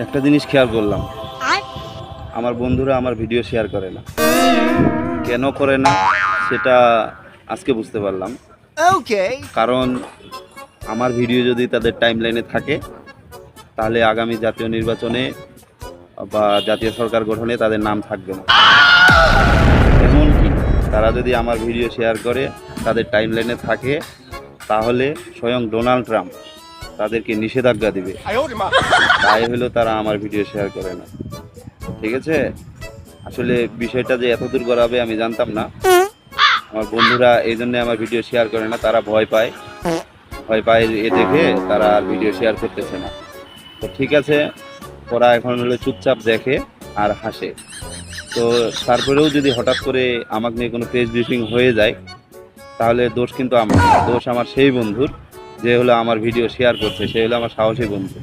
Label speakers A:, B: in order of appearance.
A: একটা জিনিস খেয়াল করলাম, আমার বন্ধুরা আমার ভিডিও শেয়ার করে না। কেন করে না সেটা আজকে বুঝতে পারলাম। কারণ আমার ভিডিও যদি তাদের টাইমলাইনে থাকে তাহলে আগামী জাতীয় নির্বাচনে বা জাতীয় সরকার গঠনে তাদের নাম থাকবে না। এমনকি তারা যদি আমার ভিডিও শেয়ার করে তাদের টাইমলাইনে থাকে তাহলে স্বয়ং ডোনাল্ড ট্রাম্প তাদেরকে নিষেধাজ্ঞা দিবে। তাই হলো তারা আমার ভিডিও শেয়ার করে না। ঠিক আছে, আসলে বিষয়টা যে এতদূর গড়াবে আমি জানতাম না। আমার বন্ধুরা এই জন্য আমার ভিডিও শেয়ার করে না, তারা ভয় পায় এ দেখে তারা আর ভিডিও শেয়ার করতেছে না। তো ঠিক আছে, ওরা এখন হলো চুপচাপ দেখে আর হাসে। তো তারপরেও যদি হঠাৎ করে আমাকে নিয়ে কোনো পেজ ব্রিফিং হয়ে যায় তাহলে দোষ কিন্তু আমার না, দোষ আমার সেই বন্ধুর যে হলো আমার ভিডিও শেয়ার করছে, সে হলো আমার সাহসী বন্ধু।